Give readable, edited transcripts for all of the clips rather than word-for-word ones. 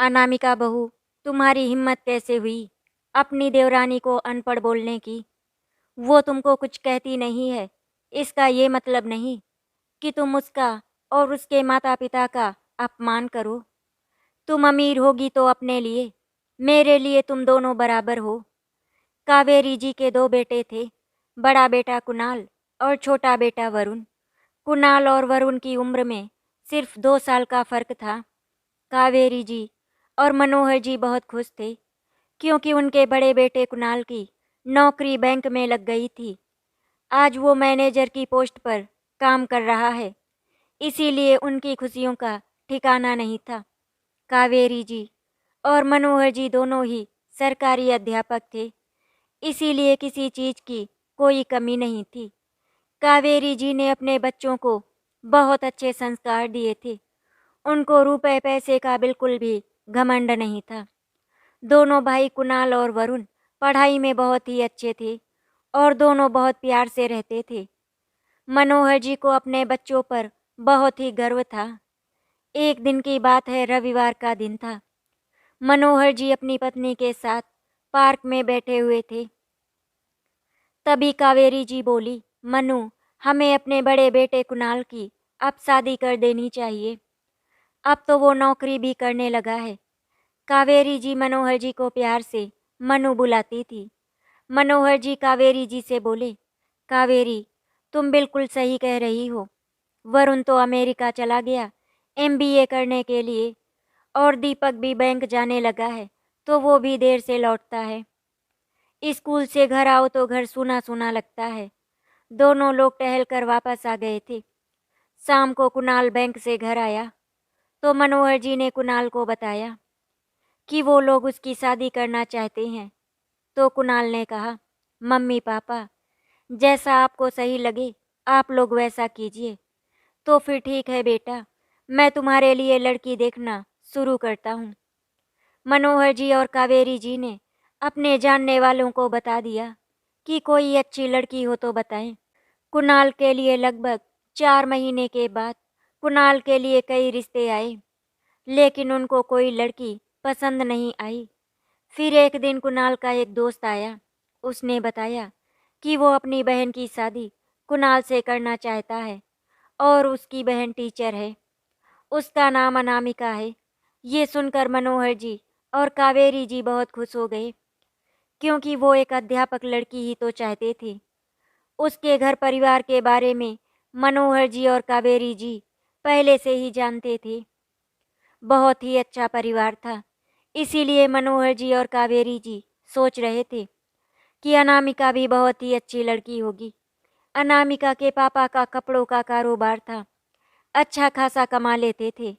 अनामिका बहू, तुम्हारी हिम्मत कैसे हुई अपनी देवरानी को अनपढ़ बोलने की? वो तुमको कुछ कहती नहीं है, इसका ये मतलब नहीं कि तुम उसका और उसके माता पिता का अपमान करो। तुम अमीर होगी तो अपने लिए, मेरे लिए तुम दोनों बराबर हो। कावेरी जी के दो बेटे थे, बड़ा बेटा कुणाल और छोटा बेटा वरुण। कुणाल और वरुण की उम्र में सिर्फ 2 साल का फर्क था। कावेरी जी और मनोहर जी बहुत खुश थे, क्योंकि उनके बड़े बेटे कुणाल की नौकरी बैंक में लग गई थी। आज वो मैनेजर की पोस्ट पर काम कर रहा है, इसीलिए उनकी खुशियों का ठिकाना नहीं था। कावेरी जी और मनोहर जी दोनों ही सरकारी अध्यापक थे, इसीलिए किसी चीज की कोई कमी नहीं थी। कावेरी जी ने अपने बच्चों को बहुत अच्छे संस्कार दिए थे। उनको रुपए पैसे का बिल्कुल भी घमंड नहीं था। दोनों भाई कुणाल और वरुण पढ़ाई में बहुत ही अच्छे थे और दोनों बहुत प्यार से रहते थे। मनोहर जी को अपने बच्चों पर बहुत ही गर्व था। एक दिन की बात है, रविवार का दिन था। मनोहर जी अपनी पत्नी के साथ पार्क में बैठे हुए थे। तभी कावेरी जी बोली, मनु, हमें अपने बड़े बेटे कुणाल की अब शादी कर देनी चाहिए। अब तो वो नौकरी भी करने लगा है। कावेरी जी मनोहर जी को प्यार से मनु बुलाती थी। मनोहर जी कावेरी जी से बोले, कावेरी, तुम बिल्कुल सही कह रही हो। वरुण तो अमेरिका चला गया एमबीए करने के लिए, और दीपक भी बैंक जाने लगा है, तो वो भी देर से लौटता है। स्कूल से घर आओ तो घर सूना सूना लगता है। दोनों लोग टहल कर वापस आ गए थे। शाम को कुणाल बैंक से घर आया तो मनोहर जी ने कुणाल को बताया कि वो लोग उसकी शादी करना चाहते हैं। तो कुणाल ने कहा, मम्मी पापा, जैसा आपको सही लगे आप लोग वैसा कीजिए। तो फिर ठीक है बेटा, मैं तुम्हारे लिए लड़की देखना शुरू करता हूँ। मनोहर जी और कावेरी जी ने अपने जानने वालों को बता दिया कि कोई अच्छी लड़की हो तो बताएं। कुणाल के लिए लगभग 4 महीने के बाद कुणाल के लिए कई रिश्ते आए, लेकिन उनको कोई लड़की पसंद नहीं आई। फिर एक दिन कुणाल का एक दोस्त आया। उसने बताया कि वो अपनी बहन की शादी कुणाल से करना चाहता है और उसकी बहन टीचर है। उसका नाम अनामिका है। ये सुनकर मनोहर जी और कावेरी जी बहुत खुश हो गए, क्योंकि वो एक अध्यापक लड़की ही तो चाहते थे। उसके घर परिवार के बारे में मनोहर जी और कावेरी जी पहले से ही जानते थे। बहुत ही अच्छा परिवार था, इसीलिए मनोहर जी और कावेरी जी सोच रहे थे कि अनामिका भी बहुत ही अच्छी लड़की होगी। अनामिका के पापा का कपड़ों का कारोबार था, अच्छा खासा कमा लेते थे।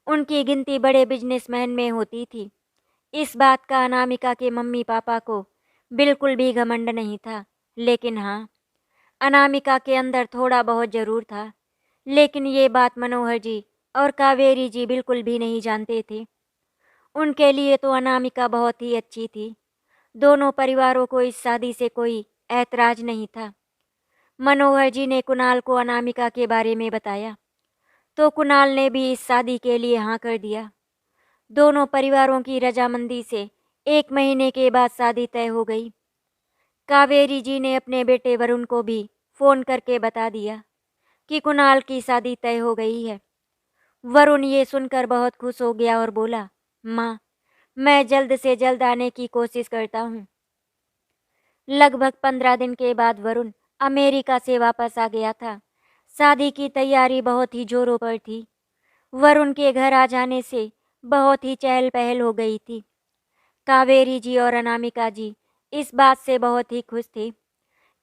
उनकी गिनती बड़े बिजनेसमैन में होती थी। इस बात का अनामिका के मम्मी पापा को बिल्कुल भी घमंड नहीं था, लेकिन हाँ, अनामिका के अंदर थोड़ा बहुत जरूर था। लेकिन ये बात मनोहर जी और कावेरी जी बिल्कुल भी नहीं जानते थे। उनके लिए तो अनामिका बहुत ही अच्छी थी। दोनों परिवारों को इस शादी से कोई ऐतराज नहीं था। मनोहर जी ने कुणाल को अनामिका के बारे में बताया तो कुणाल ने भी इस शादी के लिए हाँ कर दिया। दोनों परिवारों की रजामंदी से 1 महीने के बाद शादी तय हो गई। कावेरी जी ने अपने बेटे वरुण को भी फोन करके बता दिया कि कुणाल की शादी तय हो गई है। वरुण ये सुनकर बहुत खुश हो गया और बोला, माँ, मैं जल्द से जल्द आने की कोशिश करता हूँ। लगभग 15 दिन के बाद वरुण अमेरिका से वापस आ गया था। शादी की तैयारी बहुत ही जोरों पर थी। वरुण के घर आ जाने से बहुत ही चहल पहल हो गई थी। कावेरी जी और अनामिका जी इस बात से बहुत ही खुश थे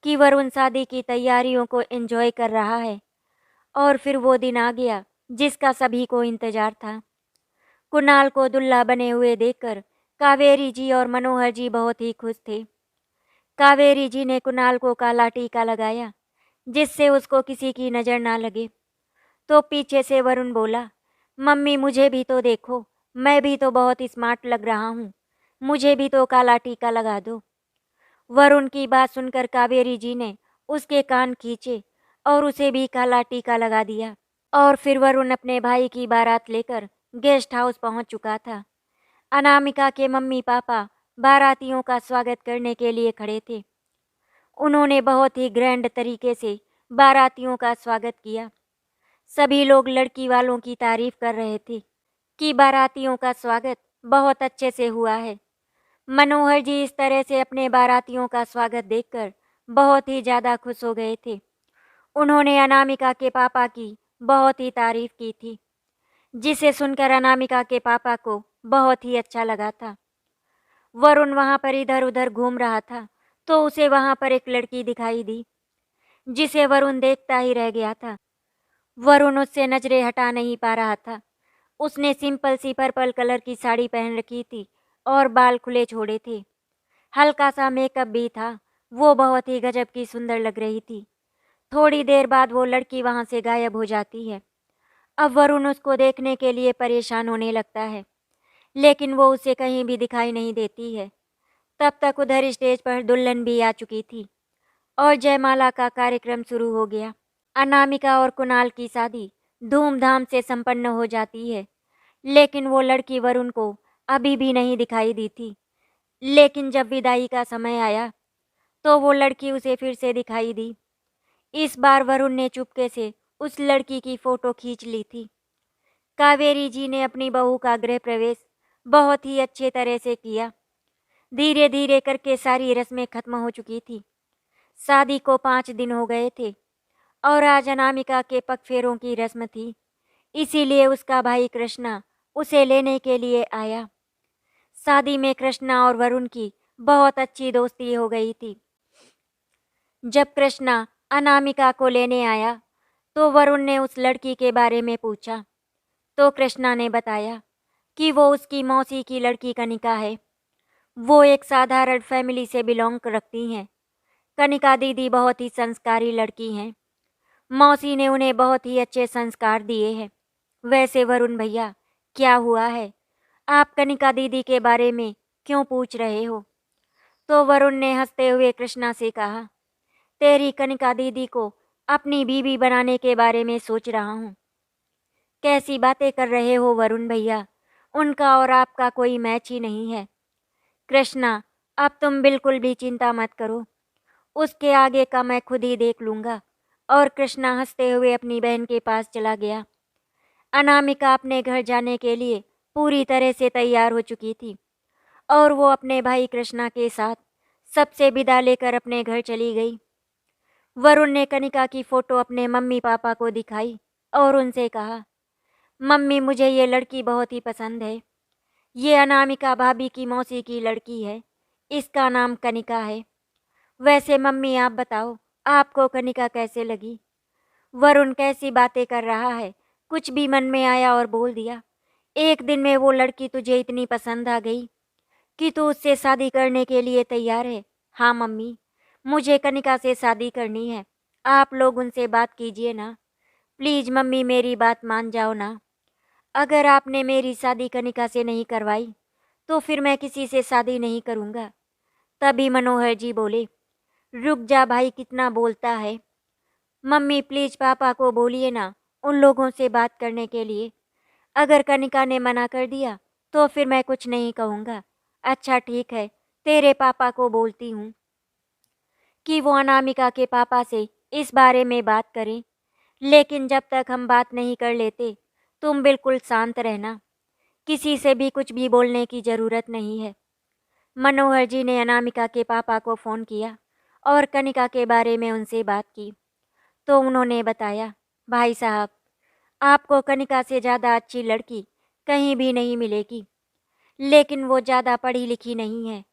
कि वरुण शादी की तैयारियों को एंजॉय कर रहा है। और फिर वो दिन आ गया जिसका सभी को इंतजार था। कुणाल को दुल्हा बने हुए देखकर कावेरी जी और मनोहर जी बहुत ही खुश थे। कावेरी जी ने कुणाल को काला टीका लगाया, जिससे उसको किसी की नज़र ना लगे। तो पीछे से वरुण बोला, मम्मी मुझे भी तो देखो, मैं भी तो बहुत स्मार्ट लग रहा हूँ, मुझे भी तो काला टीका लगा दो। वरुण की बात सुनकर कावेरी जी ने उसके कान खींचे और उसे भी काला टीका लगा दिया। और फिर वरुण अपने भाई की बारात लेकर गेस्ट हाउस पहुंच चुका था। अनामिका के मम्मी पापा बारातियों का स्वागत करने के लिए खड़े थे। उन्होंने बहुत ही ग्रैंड तरीके से बारातियों का स्वागत किया। सभी लोग लड़की वालों की तारीफ कर रहे थे कि बारातियों का स्वागत बहुत अच्छे से हुआ है। मनोहर जी इस तरह से अपने बारातियों का स्वागत देखकर बहुत ही ज़्यादा खुश हो गए थे। उन्होंने अनामिका के पापा की बहुत ही तारीफ की थी, जिसे सुनकर अनामिका के पापा को बहुत ही अच्छा लगा था। वरुण वहाँ पर इधर उधर घूम रहा था तो उसे वहाँ पर एक लड़की दिखाई दी, जिसे वरुण देखता ही रह गया था। वरुण उससे नजरें हटा नहीं पा रहा था। उसने सिंपल सी पर्पल कलर की साड़ी पहन रखी थी और बाल खुले छोड़े थे। हल्का सा मेकअप भी था। वो बहुत ही गजब की सुंदर लग रही थी। थोड़ी देर बाद वो लड़की वहाँ से गायब हो जाती है। अब वरुण उसको देखने के लिए परेशान होने लगता है, लेकिन वो उसे कहीं भी दिखाई नहीं देती है। तब तक उधर स्टेज पर दुल्हन भी आ चुकी थी और जयमाला का कार्यक्रम शुरू हो गया। अनामिका और कुणाल की शादी धूमधाम से संपन्न हो जाती है, लेकिन वो लड़की वरुण को अभी भी नहीं दिखाई दी थी। लेकिन जब विदाई का समय आया तो वो लड़की उसे फिर से दिखाई दी। इस बार वरुण ने चुपके से उस लड़की की फोटो खींच ली थी। कावेरी जी ने अपनी बहू का गृह प्रवेश बहुत ही अच्छे तरह से किया। धीरे धीरे करके सारी रस्में खत्म हो चुकी थी। शादी को 5 दिन हो गए थे और आज अनामिका के पगफेरों की रस्म थी, इसीलिए उसका भाई कृष्णा उसे लेने के लिए आया। शादी में कृष्णा और वरुण की बहुत अच्छी दोस्ती हो गई थी। जब कृष्णा अनामिका को लेने आया तो वरुण ने उस लड़की के बारे में पूछा, तो कृष्णा ने बताया कि वो उसकी मौसी की लड़की कनिका है। वो एक साधारण फैमिली से बिलोंग रखती हैं। कनिका दीदी बहुत ही संस्कारी लड़की हैं। मौसी ने उन्हें बहुत ही अच्छे संस्कार दिए हैं। वैसे वरुण भैया, क्या हुआ है? आप कनिका दीदी के बारे में क्यों पूछ रहे हो? तो वरुण ने हंसते हुए कृष्णा से कहा, तेरी कनिका दीदी को अपनी बीवी बनाने के बारे में सोच रहा हूँ। कैसी बातें कर रहे हो वरुण भैया? उनका और आपका कोई मैच ही नहीं है। कृष्णा, अब तुम बिल्कुल भी चिंता मत करो। उसके आगे का मैं खुद ही देख लूँगा। और कृष्णा हंसते हुए अपनी बहन के पास चला गया। अनामिका अपने घर जाने के लिए पूरी तरह से तैयार हो चुकी थी और वो अपने भाई कृष्णा के साथ सबसे विदा लेकर अपने घर चली गई। वरुण ने कनिका की फोटो अपने मम्मी पापा को दिखाई और उनसे कहा, मम्मी मुझे ये लड़की बहुत ही पसंद है। ये अनामिका भाभी की मौसी की लड़की है। इसका नाम कनिका है। वैसे मम्मी आप बताओ, आपको कनिका कैसे लगी? वरुण कैसी बातें कर रहा है? कुछ भी मन में आया और बोल दिया। एक दिन में वो लड़की तुझे इतनी पसंद आ गई कि तू उससे शादी करने के लिए तैयार है? हाँ मम्मी, मुझे कनिका से शादी करनी है। आप लोग उनसे बात कीजिए ना। प्लीज़ मम्मी, मेरी बात मान जाओ ना। अगर आपने मेरी शादी कनिका से नहीं करवाई तो फिर मैं किसी से शादी नहीं करूँगा। तभी मनोहर जी बोले, रुक जा भाई, कितना बोलता है। मम्मी प्लीज़ पापा को बोलिए ना उन लोगों से बात करने के लिए। अगर कनिका ने मना कर दिया तो फिर मैं कुछ नहीं कहूँगा। अच्छा ठीक है, तेरे पापा को बोलती हूँ कि वो अनामिका के पापा से इस बारे में बात करें। लेकिन जब तक हम बात नहीं कर लेते, तुम बिल्कुल शांत रहना। किसी से भी कुछ भी बोलने की ज़रूरत नहीं है। मनोहर जी ने अनामिका के पापा को फ़ोन किया और कनिका के बारे में उनसे बात की। तो उन्होंने बताया, भाई साहब, आपको कनिका से ज़्यादा अच्छी लड़की कहीं भी नहीं मिलेगी। लेकिन वो ज़्यादा पढ़ी लिखी नहीं है,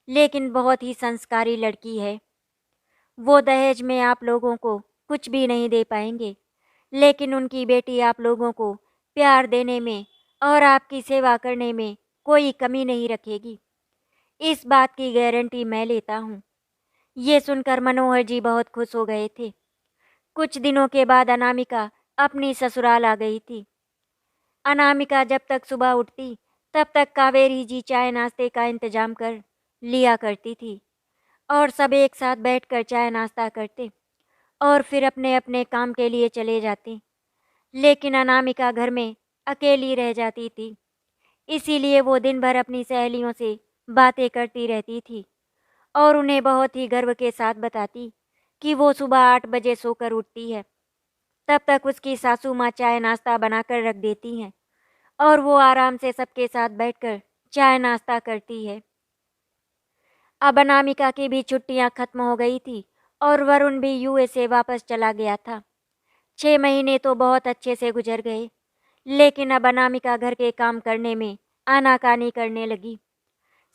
लेकिन बहुत ही संस्कारी लड़की है। वो दहेज में आप लोगों को कुछ भी नहीं दे पाएंगे, लेकिन उनकी बेटी आप लोगों को प्यार देने में और आपकी सेवा करने में कोई कमी नहीं रखेगी। इस बात की गारंटी मैं लेता हूँ। ये सुनकर मनोहर जी बहुत खुश हो गए थे। कुछ दिनों के बाद अनामिका अपनी ससुराल आ गई थी। अनामिका जब तक सुबह उठती तब तक कावेरी जी चाय नाश्ते का इंतजाम कर लिया करती थी और सब एक साथ बैठकर चाय नाश्ता करते और फिर अपने अपने काम के लिए चले जाते। लेकिन अनामिका घर में अकेली रह जाती थी। इसीलिए वो दिन भर अपनी सहेलियों से बातें करती रहती थी और उन्हें बहुत ही गर्व के साथ बताती कि वो सुबह 8 बजे सोकर उठती है। तब तक उसकी सासू माँ चाय नाश्ता बनाकर रख देती हैं और वो आराम से सबके साथ बैठकर चाय नाश्ता करती है। अब अनामिका की भी छुट्टियां खत्म हो गई थी और वरुण भी यूएसए वापस चला गया था। 6 महीने तो बहुत अच्छे से गुजर गए, लेकिन अब अनामिका घर के काम करने में आनाकानी करने लगी।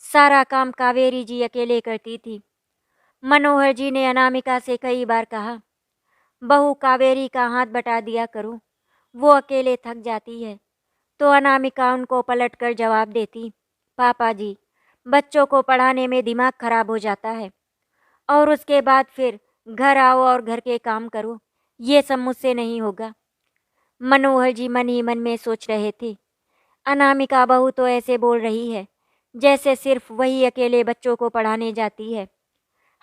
सारा काम कावेरी जी अकेले करती थी। मनोहर जी ने अनामिका से कई बार कहा, बहू कावेरी का हाथ बटा दिया करो, वो अकेले थक जाती है। तो अनामिका उनको पलटकर जवाब देती, पापा जी, बच्चों को पढ़ाने में दिमाग खराब हो जाता है और उसके बाद फिर घर आओ और घर के काम करो, ये सब मुझसे नहीं होगा। मनोहर जी मन ही मन में सोच रहे थे, अनामिका बहू तो ऐसे बोल रही है जैसे सिर्फ वही अकेले बच्चों को पढ़ाने जाती है।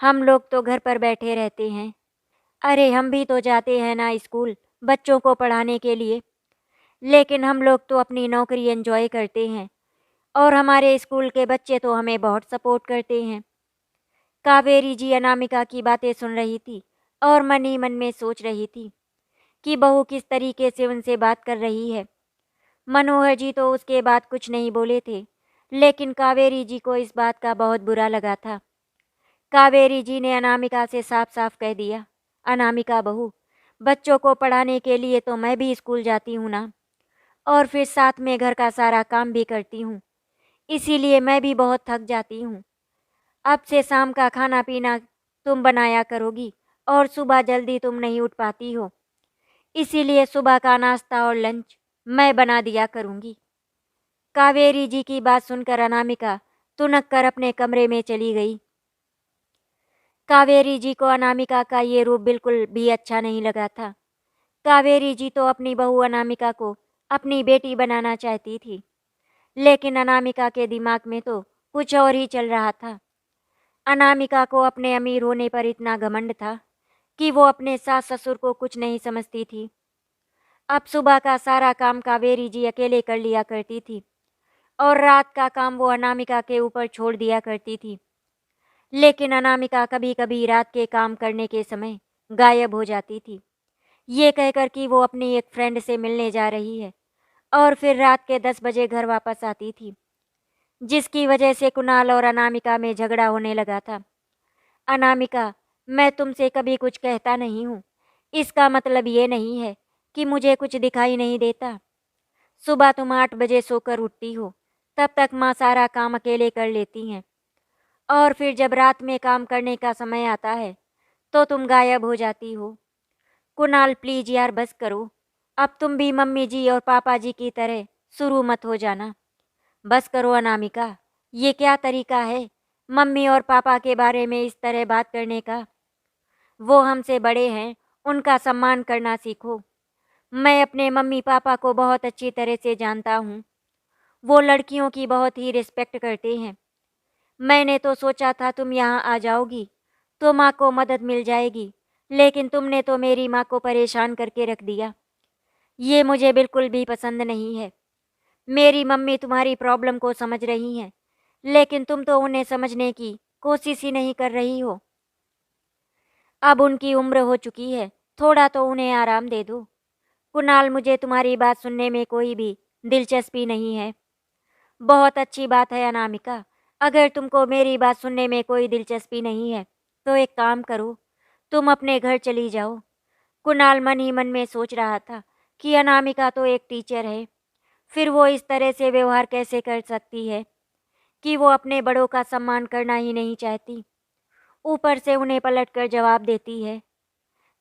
हम लोग तो घर पर बैठे रहते हैं। अरे हम भी तो जाते हैं ना स्कूल बच्चों को पढ़ाने के लिए, लेकिन हम लोग तो अपनी नौकरी एंजॉय करते हैं और हमारे स्कूल के बच्चे तो हमें बहुत सपोर्ट करते हैं। कावेरी जी अनामिका की बातें सुन रही थी और मन ही मन में सोच रही थी कि बहू किस तरीके से उनसे बात कर रही है। मनोहर जी तो उसके बाद कुछ नहीं बोले थे, लेकिन कावेरी जी को इस बात का बहुत बुरा लगा था। कावेरी जी ने अनामिका से साफ साफ कह दिया, अनामिका बहू, बच्चों को पढ़ाने के लिए तो मैं भी स्कूल जाती हूँ ना, और फिर साथ में घर का सारा काम भी करती हूँ, इसीलिए मैं भी बहुत थक जाती हूँ। अब से शाम का खाना पीना तुम बनाया करोगी और सुबह जल्दी तुम नहीं उठ पाती हो, इसीलिए सुबह का नाश्ता और लंच मैं बना दिया करूँगी। कावेरी जी की बात सुनकर अनामिका तुनक कर अपने कमरे में चली गई। कावेरी जी को अनामिका का ये रूप बिल्कुल भी अच्छा नहीं लगा था। कावेरी जी तो अपनी बहू अनामिका को अपनी बेटी बनाना चाहती थी, लेकिन अनामिका के दिमाग में तो कुछ और ही चल रहा था। अनामिका को अपने अमीर होने पर इतना घमंड था कि वो अपने सास ससुर को कुछ नहीं समझती थी। अब सुबह का सारा काम कावेरी जी अकेले कर लिया करती थी और रात का काम वो अनामिका के ऊपर छोड़ दिया करती थी। लेकिन अनामिका कभी कभी रात के काम करने के समय गायब हो जाती थी, ये कहकर कि वो अपनी एक फ्रेंड से मिलने जा रही है, और फिर रात के 10 बजे घर वापस आती थी, जिसकी वजह से कुणाल और अनामिका में झगड़ा होने लगा था। अनामिका, मैं तुमसे कभी कुछ कहता नहीं हूँ, इसका मतलब ये नहीं है कि मुझे कुछ दिखाई नहीं देता। सुबह तुम 8 बजे सोकर उठती हो, तब तक माँ सारा काम अकेले कर लेती हैं, और फिर जब रात में काम करने का समय आता है तो तुम गायब हो जाती हो। कुणाल प्लीज यार बस करो, अब तुम भी मम्मी जी और पापा जी की तरह शुरू मत हो जाना। बस करो अनामिका, ये क्या तरीका है मम्मी और पापा के बारे में इस तरह बात करने का। वो हमसे बड़े हैं, उनका सम्मान करना सीखो। मैं अपने मम्मी पापा को बहुत अच्छी तरह से जानता हूँ, वो लड़कियों की बहुत ही रिस्पेक्ट करते हैं। मैंने तो सोचा था तुम यहाँ आ जाओगी तो माँ को मदद मिल जाएगी, लेकिन तुमने तो मेरी माँ को परेशान करके रख दिया। ये मुझे बिल्कुल भी पसंद नहीं है। मेरी मम्मी तुम्हारी प्रॉब्लम को समझ रही हैं, लेकिन तुम तो उन्हें समझने की कोशिश ही नहीं कर रही हो। अब उनकी उम्र हो चुकी है, थोड़ा तो उन्हें आराम दे दो। कुणाल, मुझे तुम्हारी बात सुनने में कोई भी दिलचस्पी नहीं है। बहुत अच्छी बात है अनामिका, अगर तुमको मेरी बात सुनने में कोई दिलचस्पी नहीं है तो एक काम करो, तुम अपने घर चली जाओ। कुणाल मन ही मन में सोच रहा था कि अनामिका तो एक टीचर है, फिर वो इस तरह से व्यवहार कैसे कर सकती है कि वो अपने बड़ों का सम्मान करना ही नहीं चाहती, ऊपर से उन्हें पलटकर जवाब देती है।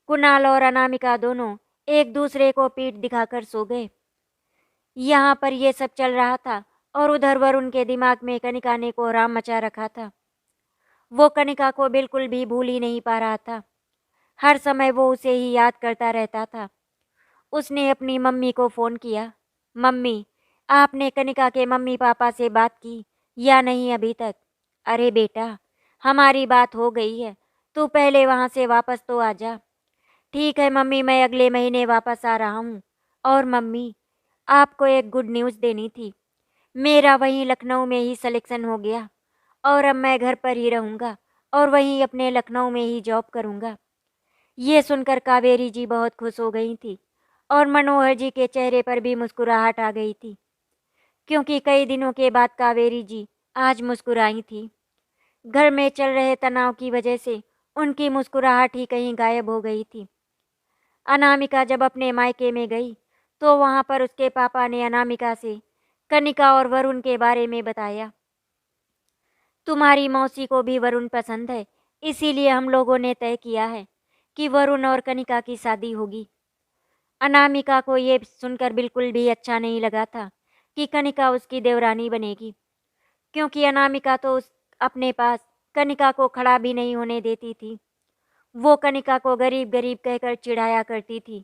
कुणाल और अनामिका दोनों एक दूसरे को पीठ दिखाकर सो गए। यहाँ पर ये सब चल रहा था और उधर वरुण के दिमाग में कनिका ने कोहराम मचा रखा था। वो कनिका को बिल्कुल भी भूल ही नहीं पा रहा था, हर समय वो उसे ही याद करता रहता था। उसने अपनी मम्मी को फ़ोन किया, मम्मी, आपने कनिका के मम्मी पापा से बात की या नहीं अभी तक? अरे बेटा, हमारी बात हो गई है, तू पहले वहाँ से वापस तो आ जा। ठीक है मम्मी, मैं अगले महीने वापस आ रहा हूँ। और मम्मी, आपको एक गुड न्यूज़ देनी थी। मेरा वहीं लखनऊ में ही सिलेक्शन हो गया और अब मैं घर पर ही रहूँगा और वहीं अपने लखनऊ में ही जॉब करूँगा। ये सुनकर कावेरी जी बहुत खुश हो गई थी और मनोहर जी के चेहरे पर भी मुस्कुराहट आ गई थी, क्योंकि कई दिनों के बाद कावेरी जी आज मुस्कुराई थी। घर में चल रहे तनाव की वजह से उनकी मुस्कुराहट ही कहीं गायब हो गई थी। अनामिका जब अपने मायके में गई तो वहाँ पर उसके पापा ने अनामिका से कनिका और वरुण के बारे में बताया। तुम्हारी मौसी को भी वरुण पसंद है, इसीलिए हम लोगों ने तय किया है कि वरुण और कनिका की शादी होगी। अनामिका को ये सुनकर बिल्कुल भी अच्छा नहीं लगा था कि कनिका उसकी देवरानी बनेगी, क्योंकि अनामिका तो उस अपने पास कनिका को खड़ा भी नहीं होने देती थी। वो कनिका को गरीब गरीब कहकर चिढ़ाया करती थी,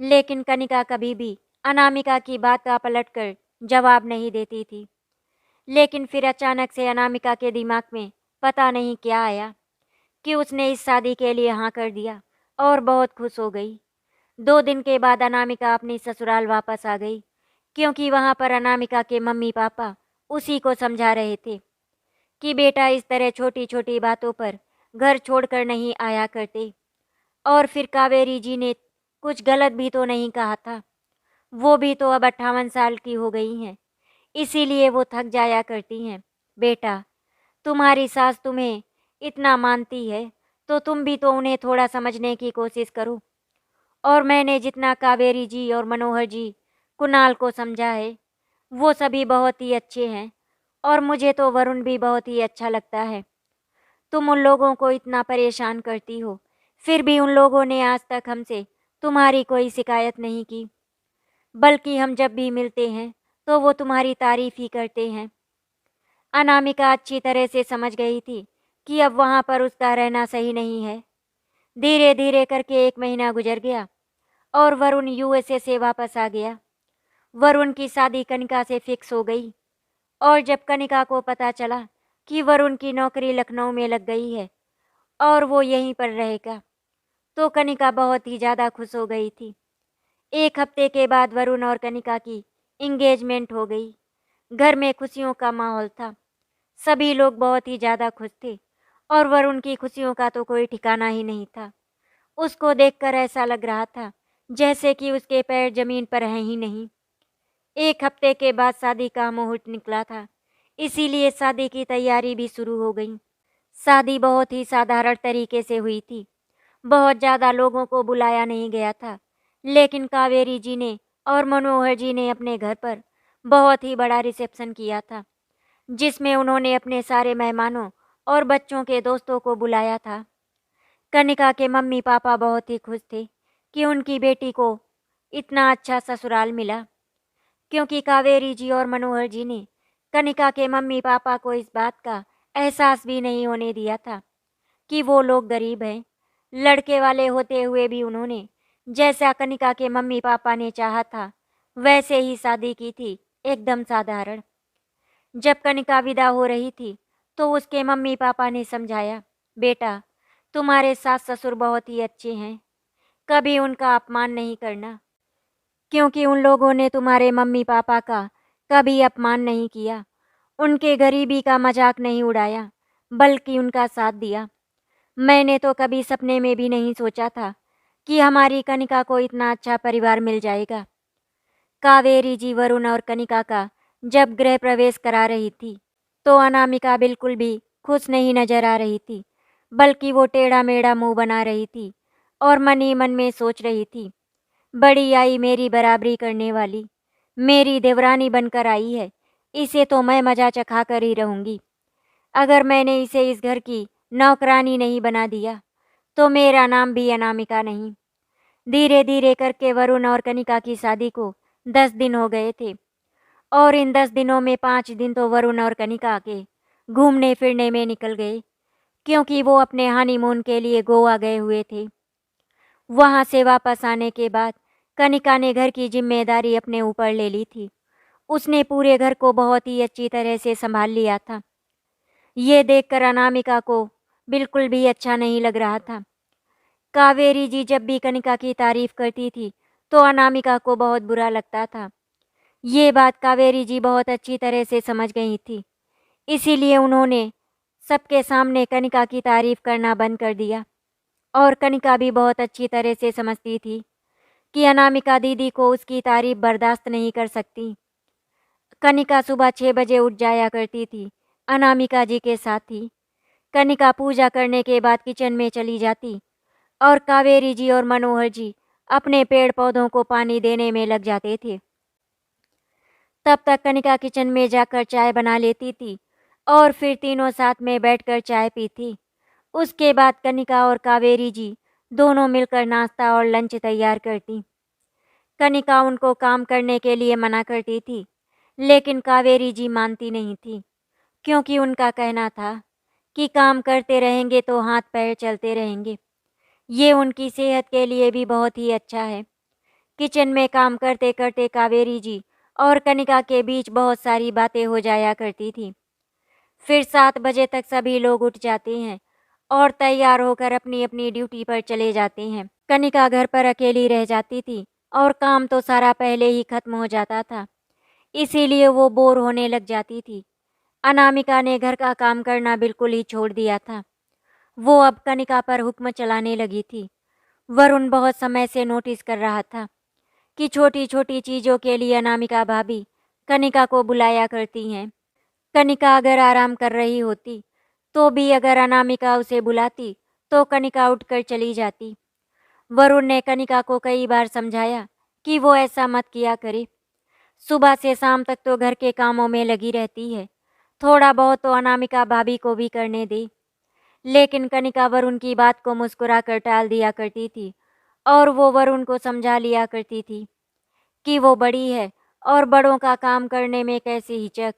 लेकिन कनिका कभी भी अनामिका की बात का पलटकर जवाब नहीं देती थी। लेकिन फिर अचानक से अनामिका के दिमाग में पता नहीं क्या आया कि उसने इस शादी के लिए हाँ कर दिया और बहुत खुश हो गई। 2 दिन के बाद अनामिका अपनी ससुराल वापस आ गई, क्योंकि वहाँ पर अनामिका के मम्मी पापा उसी को समझा रहे थे कि बेटा इस तरह छोटी छोटी बातों पर घर छोड़कर नहीं आया करते। और फिर कावेरी जी ने कुछ गलत भी तो नहीं कहा था, वो भी तो अब 58 साल की हो गई हैं, इसीलिए वो थक जाया करती हैं। बेटा, तुम्हारी सास तुम्हें इतना मानती है तो तुम भी तो उन्हें थोड़ा समझने की कोशिश करो। और मैंने जितना कावेरी जी और मनोहर जी कुणाल को समझा है, वो सभी बहुत ही अच्छे हैं और मुझे तो वरुण भी बहुत ही अच्छा लगता है। तुम उन लोगों को इतना परेशान करती हो, फिर भी उन लोगों ने आज तक हमसे तुम्हारी कोई शिकायत नहीं की, बल्कि हम जब भी मिलते हैं तो वो तुम्हारी तारीफ ही करते हैं। अनामिका अच्छी तरह से समझ गई थी कि अब वहाँ पर उसका रहना सही नहीं है। धीरे धीरे करके 1 महीना गुजर गया और वरुण यूएसए से वापस आ गया। वरुण की शादी कनिका से फिक्स हो गई और जब कनिका को पता चला कि वरुण की नौकरी लखनऊ में लग गई है और वो यहीं पर रहेगा, तो कनिका बहुत ही ज़्यादा खुश हो गई थी। 1 हफ्ते के बाद वरुण और कनिका की इंगेजमेंट हो गई। घर में खुशियों का माहौल था, सभी लोग बहुत ही ज़्यादा खुश थे और वरुण की खुशियों का तो कोई ठिकाना ही नहीं था। उसको देखकर ऐसा लग रहा था जैसे कि उसके पैर जमीन पर हैं ही नहीं। 1 हफ्ते के बाद शादी का मुहूर्त निकला था, इसीलिए शादी की तैयारी भी शुरू हो गई। शादी बहुत ही साधारण तरीके से हुई थी, बहुत ज़्यादा लोगों को बुलाया नहीं गया था, लेकिन कावेरी जी ने और मनोहर जी ने अपने घर पर बहुत ही बड़ा रिसेप्शन किया था, जिसमें उन्होंने अपने सारे मेहमानों और बच्चों के दोस्तों को बुलाया था। कनिका के मम्मी पापा बहुत ही खुश थे कि उनकी बेटी को इतना अच्छा ससुराल मिला, क्योंकि कावेरी जी और मनोहर जी ने कनिका के मम्मी पापा को इस बात का एहसास भी नहीं होने दिया था कि वो लोग गरीब हैं। लड़के वाले होते हुए भी उन्होंने जैसा कनिका के मम्मी पापा ने चाहा था वैसे ही शादी की थी, एकदम साधारण। जब कनिका विदा हो रही थी तो उसके मम्मी पापा ने समझाया, बेटा तुम्हारे सास ससुर बहुत ही अच्छे हैं, कभी उनका अपमान नहीं करना, क्योंकि उन लोगों ने तुम्हारे मम्मी पापा का कभी अपमान नहीं किया, उनके गरीबी का मजाक नहीं उड़ाया, बल्कि उनका साथ दिया। मैंने तो कभी सपने में भी नहीं सोचा था कि हमारी कनिका को इतना अच्छा परिवार मिल जाएगा। कावेरी जी वरुण और कनिका का जब गृह प्रवेश करा रही थी तो अनामिका बिल्कुल भी खुश नहीं नजर आ रही थी, बल्कि वो टेढ़ा मेढ़ा मुंह बना रही थी और मन ही मन में सोच रही थी, बड़ी आई मेरी बराबरी करने वाली, मेरी देवरानी बनकर आई है, इसे तो मैं मजा चखा कर ही रहूंगी। अगर मैंने इसे इस घर की नौकरानी नहीं बना दिया तो मेरा नाम भी अनामिका नहीं। धीरे धीरे करके वरुण और कनिका की शादी को 10 दिन हो गए थे और इन 10 दिनों में 5 दिन तो वरुण और कनिका के घूमने फिरने में निकल गए, क्योंकि वो अपने हनीमून के लिए गोवा गए हुए थे। वहाँ से वापस आने के बाद कनिका ने घर की जिम्मेदारी अपने ऊपर ले ली थी। उसने पूरे घर को बहुत ही अच्छी तरह से संभाल लिया था। ये देखकर अनामिका को बिल्कुल भी अच्छा नहीं लग रहा था। कावेरी जी जब भी कनिका की तारीफ करती थी तो अनामिका को बहुत बुरा लगता था, ये बात कावेरी जी बहुत अच्छी तरह से समझ गई थी, इसीलिए उन्होंने सबके सामने कनिका की तारीफ करना बंद कर दिया। और कनिका भी बहुत अच्छी तरह से समझती थी कि अनामिका दीदी को उसकी तारीफ बर्दाश्त नहीं कर सकती। कनिका सुबह 6 बजे उठ जाया करती थी, अनामिका जी के साथ ही। कनिका पूजा करने के बाद किचन में चली जाती और कावेरी जी और मनोहर जी अपने पेड़ पौधों को पानी देने में लग जाते थे। तब तक कनिका किचन में जाकर चाय बना लेती थी और फिर तीनों साथ में बैठकर चाय पीती। उसके बाद कनिका और कावेरी जी दोनों मिलकर नाश्ता और लंच तैयार करती। कनिका उनको काम करने के लिए मना करती थी, लेकिन कावेरी जी मानती नहीं थी, क्योंकि उनका कहना था कि काम करते रहेंगे तो हाथ पैर चलते रहेंगे। ये उनकी सेहत के लिए भी बहुत ही अच्छा है। किचन में काम करते करते कावेरी जी और कनिका के बीच बहुत सारी बातें हो जाया करती थी। फिर 7 बजे तक सभी लोग उठ जाते हैं और तैयार होकर अपनी अपनी ड्यूटी पर चले जाते हैं। कनिका घर पर अकेली रह जाती थी और काम तो सारा पहले ही खत्म हो जाता था, इसीलिए वो बोर होने लग जाती थी। अनामिका ने घर का काम करना बिल्कुल ही छोड़ दिया था। वो अब कनिका पर हुक्म चलाने लगी थी। वरुण बहुत समय से नोटिस कर रहा था कि छोटी छोटी चीज़ों के लिए अनामिका भाभी कनिका को बुलाया करती हैं। कनिका अगर आराम कर रही होती तो भी अगर अनामिका उसे बुलाती तो कनिका उठकर चली जाती। वरुण ने कनिका को कई बार समझाया कि वो ऐसा मत किया करे। सुबह से शाम तक तो घर के कामों में लगी रहती है, थोड़ा बहुत तो अनामिका भाभी को भी करने दे। लेकिन कनिका वरुण की बात को मुस्कुरा कर टाल दिया करती थी और वो वरुण को समझा लिया करती थी कि वो बड़ी है और बड़ों का काम करने में कैसे हिचक।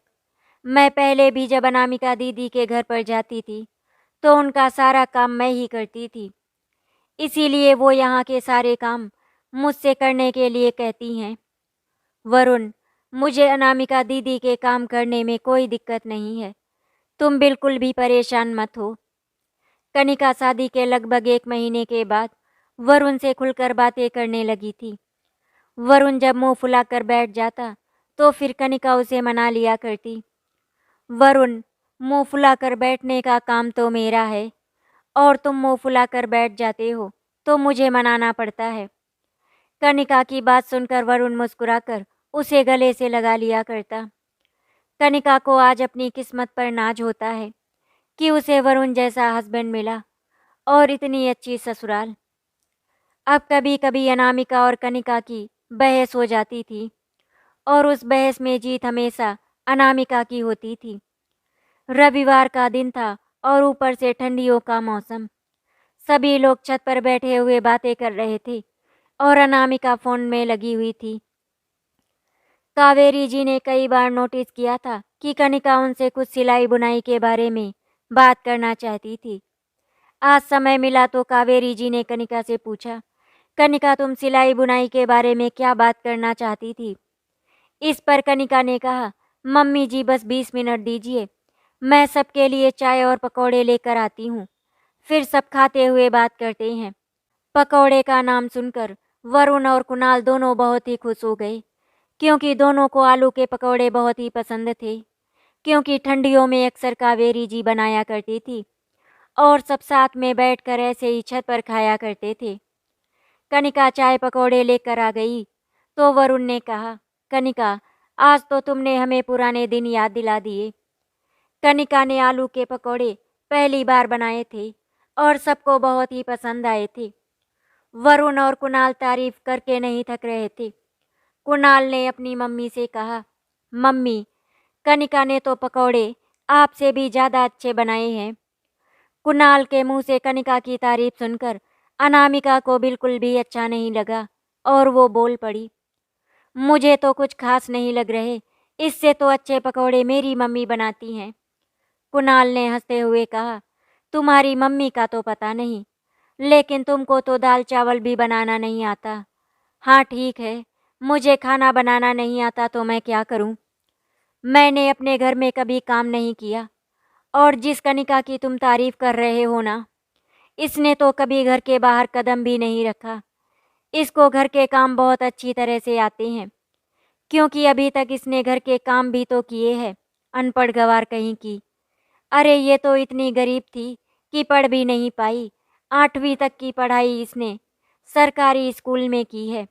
मैं पहले भी जब अनामिका दीदी के घर पर जाती थी तो उनका सारा काम मैं ही करती थी, इसीलिए वो यहाँ के सारे काम मुझसे करने के लिए कहती हैं। वरुण, मुझे अनामिका दीदी के काम करने में कोई दिक्कत नहीं है, तुम बिल्कुल भी परेशान मत हो। कनिका शादी के लगभग 1 महीने के बाद वरुण से खुलकर बातें करने लगी थी। वरुण जब मुंह फुलाकर बैठ जाता तो फिर कनिका उसे मना लिया करती। वरुण, मुंह फुलाकर बैठने का काम तो मेरा है और तुम मुंह फुलाकर बैठ जाते हो तो मुझे मनाना पड़ता है। कनिका की बात सुनकर वरुण मुस्कुराकर उसे गले से लगा लिया करता। कनिका को आज अपनी किस्मत पर नाज होता है कि उसे वरुण जैसा हस्बैंड मिला और इतनी अच्छी ससुराल। अब कभी कभी अनामिका और कनिका की बहस हो जाती थी और उस बहस में जीत हमेशा अनामिका की होती थी। रविवार का दिन था और ऊपर से ठंडियों का मौसम। सभी लोग छत पर बैठे हुए बातें कर रहे थे और अनामिका फोन में लगी हुई थी। कावेरी जी ने कई बार नोटिस किया था कि कनिका उनसे कुछ सिलाई बुनाई के बारे में बात करना चाहती थी। आज समय मिला तो कावेरी जी ने कनिका से पूछा, कनिका तुम सिलाई बुनाई के बारे में क्या बात करना चाहती थी? इस पर कनिका ने कहा, मम्मी जी बस 20 मिनट दीजिए, मैं सबके लिए चाय और पकौड़े लेकर आती हूँ, फिर सब खाते हुए बात करते हैं। पकौड़े का नाम सुनकर वरुण और कुणाल दोनों बहुत ही खुश हो गए, क्योंकि दोनों को आलू के पकौड़े बहुत ही पसंद थे। क्योंकि ठंडियों में अक्सर कावेरी जी बनाया करती थी और सब साथ में बैठकर ऐसे ही छत पर खाया करते थे। कनिका चाय पकौड़े लेकर आ गई तो वरुण ने कहा, कनिका आज तो तुमने हमें पुराने दिन याद दिला दिए। कनिका ने आलू के पकौड़े पहली बार बनाए थे और सबको बहुत ही पसंद आए थे। वरुण और कुणाल तारीफ करके नहीं थक रहे थे। कुणाल ने अपनी मम्मी से कहा, मम्मी, कनिका ने तो पकौड़े आपसे भी ज़्यादा अच्छे बनाए हैं। कुणाल के मुंह से कनिका की तारीफ सुनकर अनामिका को बिल्कुल भी अच्छा नहीं लगा और वो बोल पड़ी, मुझे तो कुछ खास नहीं लग रहे, इससे तो अच्छे पकौड़े मेरी मम्मी बनाती हैं। कुणाल ने हंसते हुए कहा, तुम्हारी मम्मी का तो पता नहीं, लेकिन तुमको तो दाल चावल भी बनाना नहीं आता। हाँ ठीक है, मुझे खाना बनाना नहीं आता तो मैं क्या करूं? मैंने अपने घर में कभी काम नहीं किया और जिस कनिका की तुम तारीफ कर रहे हो ना, इसने तो कभी घर के बाहर कदम भी नहीं रखा। इसको घर के काम बहुत अच्छी तरह से आते हैं, क्योंकि अभी तक इसने घर के काम भी तो किए हैं। अनपढ़ गंवार कहीं की। अरे ये तो इतनी गरीब थी कि पढ़ भी नहीं पाई। 8वीं तक की पढ़ाई इसने सरकारी स्कूल में की है।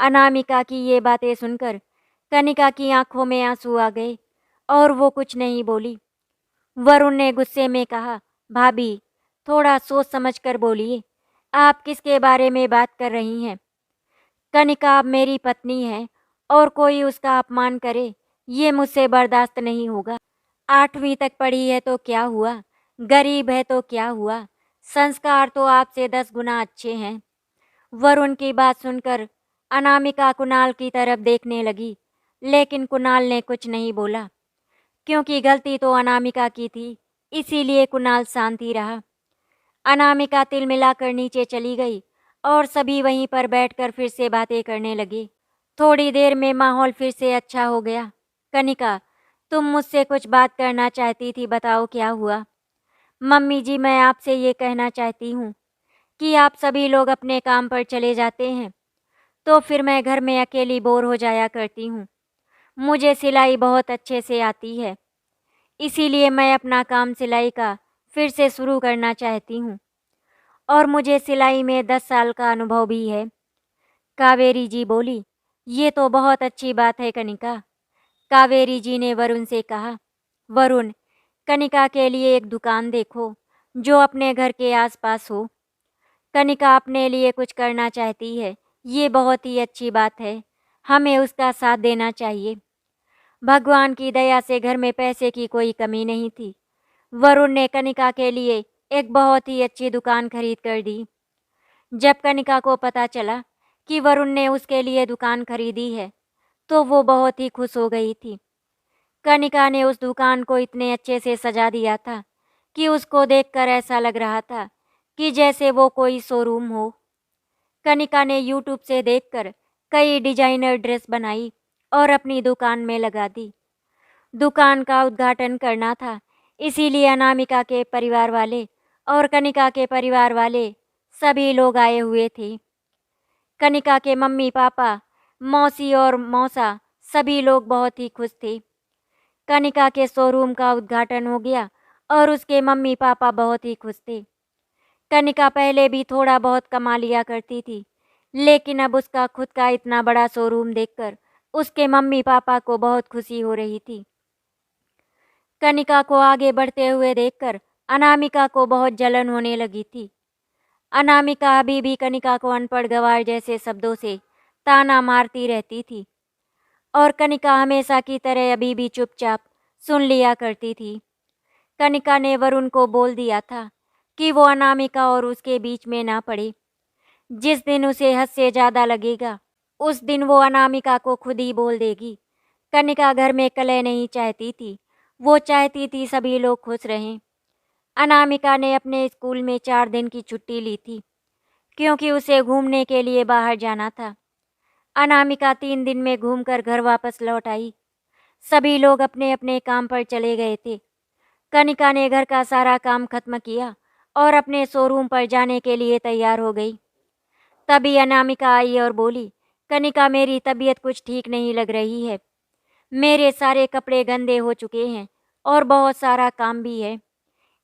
अनामिका की ये बातें सुनकर कनिका की आंखों में आंसू आ गए और वो कुछ नहीं बोली। वरुण ने गुस्से में कहा, भाभी थोड़ा सोच समझ कर बोलिए, आप किसके बारे में बात कर रही हैं? कनिका अब मेरी पत्नी है और कोई उसका अपमान करे ये मुझसे बर्दाश्त नहीं होगा। 8वीं तक पढ़ी है तो क्या हुआ, गरीब है तो क्या हुआ, संस्कार तो आपसे 10 गुना अच्छे हैं। वरुण की बात सुनकर अनामिका कुणाल की तरफ देखने लगी, लेकिन कुणाल ने कुछ नहीं बोला क्योंकि गलती तो अनामिका की थी, इसीलिए कुणाल शांत ही रहा। अनामिका तिल मिलाकर नीचे चली गई और सभी वहीं पर बैठकर फिर से बातें करने लगे। थोड़ी देर में माहौल फिर से अच्छा हो गया। कनिका, तुम मुझसे कुछ बात करना चाहती थी, बताओ क्या हुआ? मम्मी जी, मैं आपसे ये कहना चाहती हूँ कि आप सभी लोग अपने काम पर चले जाते हैं तो फिर मैं घर में अकेली बोर हो जाया करती हूँ। मुझे सिलाई बहुत अच्छे से आती है, इसीलिए मैं अपना काम सिलाई का फिर से शुरू करना चाहती हूँ और मुझे सिलाई में 10 साल का अनुभव भी है। कावेरी जी बोली, ये तो बहुत अच्छी बात है कनिका। कावेरी जी ने वरुण से कहा, वरुण, कनिका के लिए एक दुकान देखो जो अपने घर के आसपास हो। कनिका अपने लिए कुछ करना चाहती है, ये बहुत ही अच्छी बात है, हमें उसका साथ देना चाहिए। भगवान की दया से घर में पैसे की कोई कमी नहीं थी। वरुण ने कनिका के लिए एक बहुत ही अच्छी दुकान खरीद कर दी। जब कनिका को पता चला कि वरुण ने उसके लिए दुकान खरीदी है तो वो बहुत ही खुश हो गई थी। कनिका ने उस दुकान को इतने अच्छे से सजा दिया था कि उसको देखकर ऐसा लग रहा था कि जैसे वो कोई शोरूम हो। कनिका ने यूट्यूब से देखकर कई डिजाइनर ड्रेस बनाई और अपनी दुकान में लगा दी। दुकान का उद्घाटन करना था, इसीलिए अनामिका के परिवार वाले और कनिका के परिवार वाले सभी लोग आए हुए थे। कनिका के मम्मी पापा, मौसी और मौसा सभी लोग बहुत ही खुश थे। कनिका के शोरूम का उद्घाटन हो गया और उसके मम्मी पापा बहुत ही खुश थे। कनिका पहले भी थोड़ा बहुत कमा लिया करती थी, लेकिन अब उसका खुद का इतना बड़ा शोरूम देखकर उसके मम्मी पापा को बहुत खुशी हो रही थी। कनिका को आगे बढ़ते हुए देखकर अनामिका को बहुत जलन होने लगी थी। अनामिका अभी भी कनिका को अनपढ़ गंवार जैसे शब्दों से ताना मारती रहती थी और कनिका हमेशा की तरह अभी भी चुपचाप सुन लिया करती थी। कनिका ने वरुण को बोल दिया था कि वो अनामिका और उसके बीच में ना पड़े। जिस दिन उसे हद से ज़्यादा लगेगा उस दिन वो अनामिका को खुद ही बोल देगी। कनिका घर में कलह नहीं चाहती थी, वो चाहती थी सभी लोग खुश रहें। अनामिका ने अपने स्कूल में 4 दिन की छुट्टी ली थी क्योंकि उसे घूमने के लिए बाहर जाना था। अनामिका 3 दिन में घूमकर घर वापस लौट आई। सभी लोग अपने अपने काम पर चले गए थे। कनिका ने घर का सारा काम खत्म किया और अपने शोरूम पर जाने के लिए तैयार हो गई। तभी अनामिका आई और बोली, कनिका, मेरी तबीयत कुछ ठीक नहीं लग रही है। मेरे सारे कपड़े गंदे हो चुके हैं और बहुत सारा काम भी है,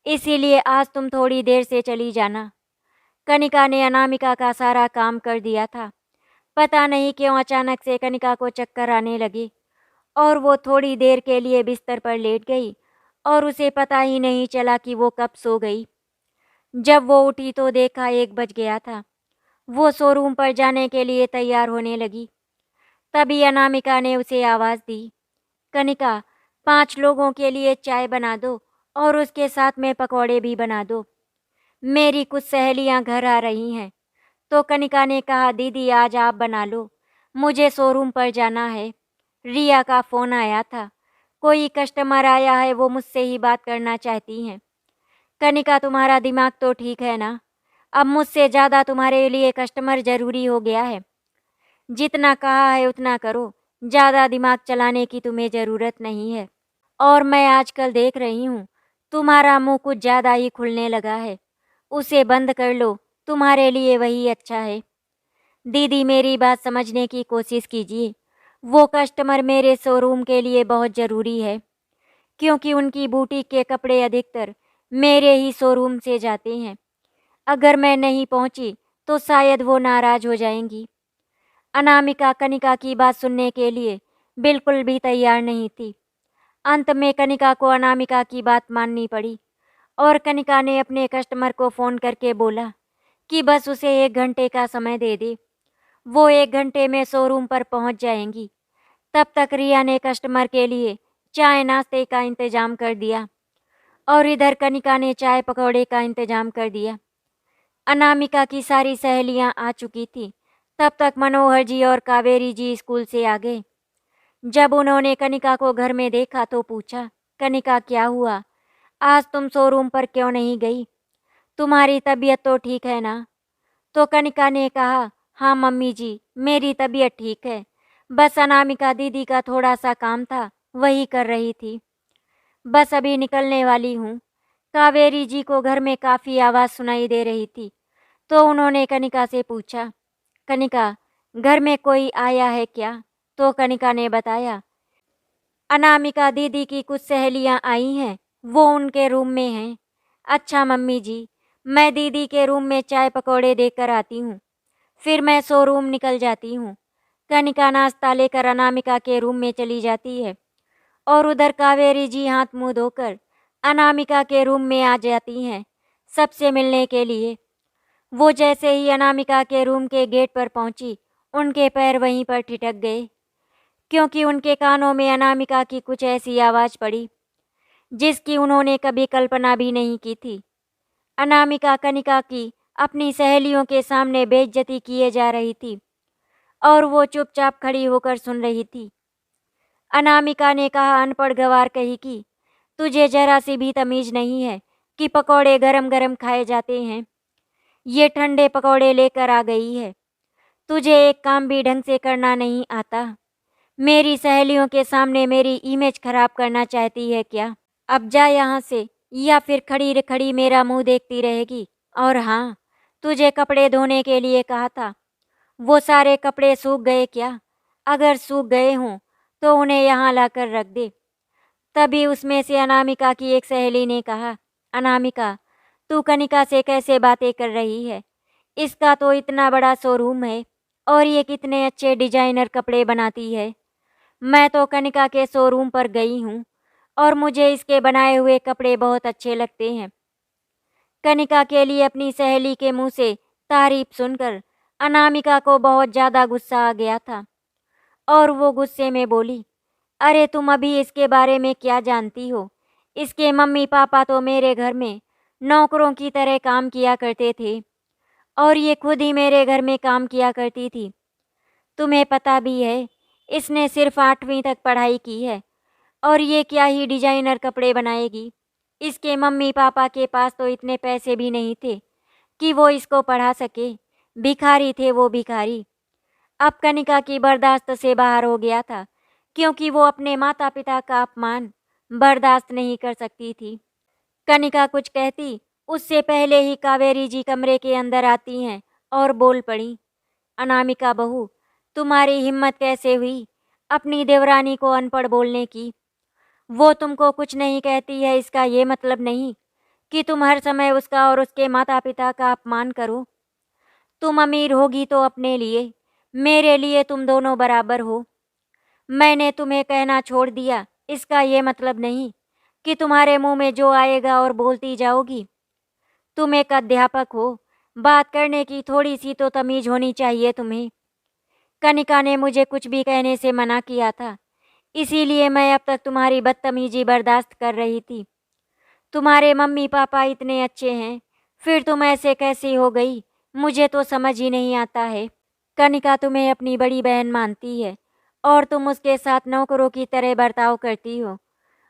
इसीलिए आज तुम थोड़ी देर से चली जाना। कनिका ने अनामिका का सारा काम कर दिया था। पता नहीं क्यों अचानक से कनिका को चक्कर आने लगे और वो थोड़ी देर के लिए बिस्तर पर लेट गई और उसे पता ही नहीं चला कि वो कब सो गई। जब वो उठी तो देखा 1 बज गया था। वो शोरूम पर जाने के लिए तैयार होने लगी। तभी अनामिका ने उसे आवाज़ दी, कनिका, 5 लोगों के लिए चाय बना दो और उसके साथ में पकौड़े भी बना दो। मेरी कुछ सहेलियां घर आ रही हैं। तो कनिका ने कहा, दीदी आज आप बना लो, मुझे शोरूम पर जाना है। रिया का फ़ोन आया था, कोई कस्टमर आया है, वो मुझसे ही बात करना चाहती हैं। कनिका, तुम्हारा दिमाग तो ठीक है ना? अब मुझसे ज़्यादा तुम्हारे लिए कस्टमर ज़रूरी हो गया है। जितना कहा है उतना करो, ज़्यादा दिमाग चलाने की तुम्हें ज़रूरत नहीं है। और मैं आजकल देख रही हूँ तुम्हारा मुंह कुछ ज़्यादा ही खुलने लगा है, उसे बंद कर लो, तुम्हारे लिए वही अच्छा है। दीदी मेरी बात समझने की कोशिश कीजिए, वो कस्टमर मेरे शोरूम के लिए बहुत ज़रूरी है, क्योंकि उनकी बुटीक के कपड़े अधिकतर मेरे ही शोरूम से जाते हैं। अगर मैं नहीं पहुंची तो शायद वो नाराज़ हो जाएंगी। अनामिका कनिका की बात सुनने के लिए बिल्कुल भी तैयार नहीं थी। अंत में कनिका को अनामिका की बात माननी पड़ी और कनिका ने अपने कस्टमर को फ़ोन करके बोला कि बस उसे 1 घंटे का समय दे दे। वो 1 घंटे में शोरूम पर पहुंच जाएंगी। तब तक रिया ने कस्टमर के लिए चाय नाश्ते का इंतजाम कर दिया और इधर कनिका ने चाय पकौड़े का इंतजाम कर दिया। अनामिका की सारी सहेलियां आ चुकी थीं। तब तक मनोहर जी और कावेरी जी स्कूल से आ गए। जब उन्होंने कनिका को घर में देखा तो पूछा, कनिका क्या हुआ? आज तुम शोरूम पर क्यों नहीं गई? तुम्हारी तबीयत तो ठीक है ना? तो कनिका ने कहा, हाँ मम्मी जी, मेरी तबीयत ठीक है। बस अनामिका दीदी का थोड़ा सा काम था, वही कर रही थी। बस अभी निकलने वाली हूँ। कावेरी जी को घर में काफ़ी आवाज़ सुनाई दे रही थी, तो उन्होंने कनिका से पूछा, कनिका, घर में कोई आया है क्या? तो कनिका ने बताया, अनामिका दीदी की कुछ सहेलियां आई हैं, वो उनके रूम में हैं। अच्छा मम्मी जी, मैं दीदी के रूम में चाय पकौड़े देकर आती हूँ, फिर मैं शोरूम निकल जाती हूँ। कनिका नाश्ता लेकर अनामिका के रूम में चली जाती है और उधर कावेरी जी हाथ मुंह धोकर अनामिका के रूम में आ जाती हैं सबसे मिलने के लिए। वो जैसे ही अनामिका के रूम के गेट पर पहुंची, उनके पैर वहीं पर ठिठक गए, क्योंकि उनके कानों में अनामिका की कुछ ऐसी आवाज़ पड़ी जिसकी उन्होंने कभी कल्पना भी नहीं की थी। अनामिका कनिका की अपनी सहेलियों के सामने बेइज्जती किए जा रही थी और वो चुपचाप खड़ी होकर सुन रही थी। अनामिका ने कहा, अनपढ़ गंवार कही की, तुझे जरा सी भी तमीज़ नहीं है कि पकौड़े गरम गरम खाए जाते हैं। ये ठंडे पकौड़े लेकर आ गई है। तुझे एक काम भी ढंग से करना नहीं आता। मेरी सहेलियों के सामने मेरी इमेज खराब करना चाहती है क्या? अब जा यहाँ से, या फिर खड़ी खड़ी मेरा मुंह देखती रहेगी। और हाँ, तुझे कपड़े धोने के लिए कहा था, वो सारे कपड़े सूख गए क्या? अगर सूख गए हों तो उन्हें यहाँ लाकर रख दे। तभी उसमें से अनामिका की एक सहेली ने कहा, अनामिका, तू कनिका से कैसे बातें कर रही है? इसका तो इतना बड़ा शोरूम है और ये कितने अच्छे डिजाइनर कपड़े बनाती है। मैं तो कनिका के शोरूम पर गई हूँ और मुझे इसके बनाए हुए कपड़े बहुत अच्छे लगते हैं। कनिका के लिए अपनी सहेली के मुंह से तारीफ सुनकर अनामिका को बहुत ज़्यादा गुस्सा आ गया था और वो गुस्से में बोली, अरे तुम अभी इसके बारे में क्या जानती हो? इसके मम्मी पापा तो मेरे घर में नौकरों की तरह काम किया करते थे और ये खुद ही मेरे घर में काम किया करती थी। तुम्हें पता भी है, इसने सिर्फ 8वीं तक पढ़ाई की है और ये क्या ही डिजाइनर कपड़े बनाएगी। इसके मम्मी पापा के पास तो इतने पैसे भी नहीं थे कि वो इसको पढ़ा सके। भिखारी थे वो, भिखारी। अब कनिका की बर्दाश्त से बाहर हो गया था, क्योंकि वो अपने माता पिता का अपमान बर्दाश्त नहीं कर सकती थी। कनिका कुछ कहती उससे पहले ही कावेरी जी कमरे के अंदर आती हैं और बोल पड़ी, अनामिका बहू, तुम्हारी हिम्मत कैसे हुई अपनी देवरानी को अनपढ़ बोलने की? वो तुमको कुछ नहीं कहती है, इसका ये मतलब नहीं कि तुम हर समय उसका और उसके माता पिता का अपमान करो। तुम अमीर होगी तो अपने लिए, मेरे लिए तुम दोनों बराबर हो। मैंने तुम्हें कहना छोड़ दिया, इसका ये मतलब नहीं कि तुम्हारे मुंह में जो आएगा और बोलती जाओगी। तुम एक अध्यापक हो, बात करने की थोड़ी सी तो तमीज होनी चाहिए तुम्हें। कनिका ने मुझे कुछ भी कहने से मना किया था, इसीलिए मैं अब तक तुम्हारी बदतमीजी बर्दाश्त कर रही थी। तुम्हारे मम्मी पापा इतने अच्छे हैं, फिर तुम ऐसे कैसी हो गई, मुझे तो समझ ही नहीं आता है। कनिका तुम्हें अपनी बड़ी बहन मानती है और तुम उसके साथ नौकरों की तरह बर्ताव करती हो।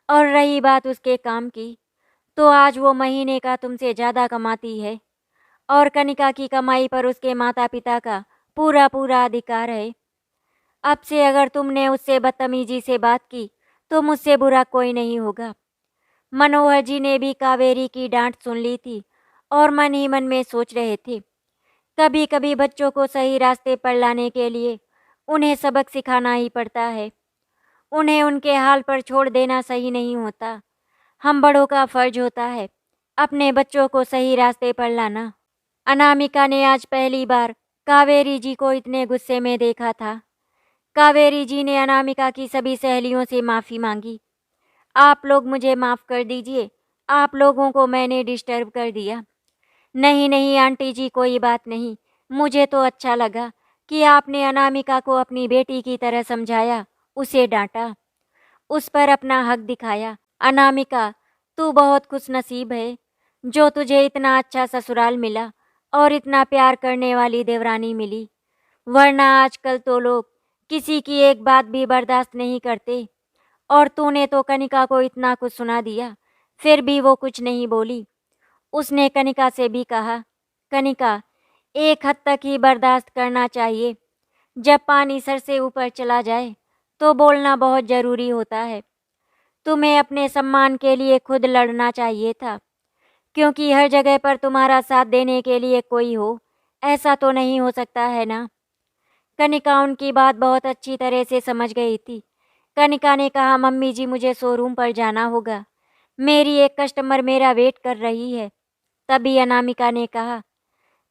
और रही बात उसके काम की, तो आज वो महीने का तुमसे ज़्यादा कमाती है और कनिका की कमाई पर उसके माता पिता का पूरा पूरा अधिकार है। अब से अगर तुमने उससे बदतमीजी से बात की तो मुझसे बुरा कोई नहीं होगा। मनोहर जी ने भी कावेरी की डांट सुन ली थी और मन ही मन में सोच रहे थे, कभी कभी बच्चों को सही रास्ते पर लाने के लिए उन्हें सबक सिखाना ही पड़ता है। उन्हें उनके हाल पर छोड़ देना सही नहीं होता। हम बड़ों का फर्ज होता है अपने बच्चों को सही रास्ते पर लाना। अनामिका ने आज पहली बार कावेरी जी को इतने गुस्से में देखा था। कावेरी जी ने अनामिका की सभी सहेलियों से माफ़ी मांगी। आप लोग मुझे माफ़ कर दीजिए, आप लोगों को मैंने डिस्टर्ब कर दिया। नहीं नहीं आंटी जी, कोई बात नहीं। मुझे तो अच्छा लगा कि आपने अनामिका को अपनी बेटी की तरह समझाया, उसे डांटा, उस पर अपना हक दिखाया। अनामिका, तू बहुत खुशनसीब है जो तुझे इतना अच्छा ससुराल मिला और इतना प्यार करने वाली देवरानी मिली, वरना आजकल तो लोग किसी की एक बात भी बर्दाश्त नहीं करते। और तूने तो कनिका को इतना कुछ सुना दिया, फिर भी वो कुछ नहीं बोली। उसने कनिका से भी कहा, कनिका, एक हद तक ही बर्दाश्त करना चाहिए। जब पानी सर से ऊपर चला जाए तो बोलना बहुत ज़रूरी होता है। तुम्हें अपने सम्मान के लिए खुद लड़ना चाहिए था, क्योंकि हर जगह पर तुम्हारा साथ देने के लिए कोई हो, ऐसा तो नहीं हो सकता है ना। कनिका उनकी बात बहुत अच्छी तरह से समझ गई थी। कनिका ने कहा, मम्मी जी, मुझे शोरूम पर जाना होगा, मेरी एक कस्टमर मेरा वेट कर रही है। तभी अनामिका ने कहा,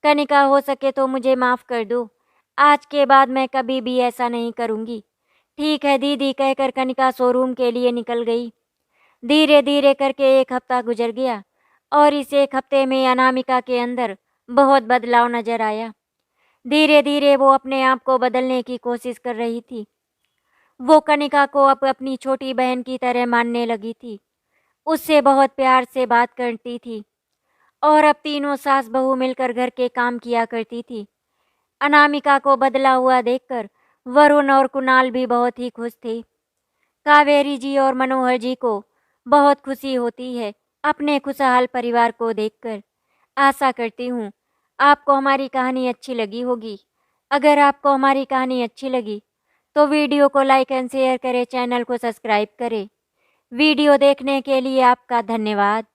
कनिका, हो सके तो मुझे माफ़ कर दो, आज के बाद मैं कभी भी ऐसा नहीं करूँगी। ठीक है दीदी, कहकर कनिका शोरूम के लिए निकल गई। धीरे धीरे करके एक हफ्ता गुजर गया और इस एक हफ्ते में अनामिका के अंदर बहुत बदलाव नजर आया। धीरे धीरे वो अपने आप को बदलने की कोशिश कर रही थी। वो कनिका को अब अपनी छोटी बहन की तरह मानने लगी थी, उससे बहुत प्यार से बात करती थी और अब तीनों सास बहू मिलकर घर के काम किया करती थी। अनामिका को बदला हुआ देखकर वरुण और कुणाल भी बहुत ही खुश थे। कावेरी जी और मनोहर जी को बहुत खुशी होती है अपने खुशहाल परिवार को देखकर। आशा करती हूँ आपको हमारी कहानी अच्छी लगी होगी। अगर आपको हमारी कहानी अच्छी लगी तो वीडियो को लाइक एंड शेयर करें, चैनल को सब्सक्राइब करें। वीडियो देखने के लिए आपका धन्यवाद।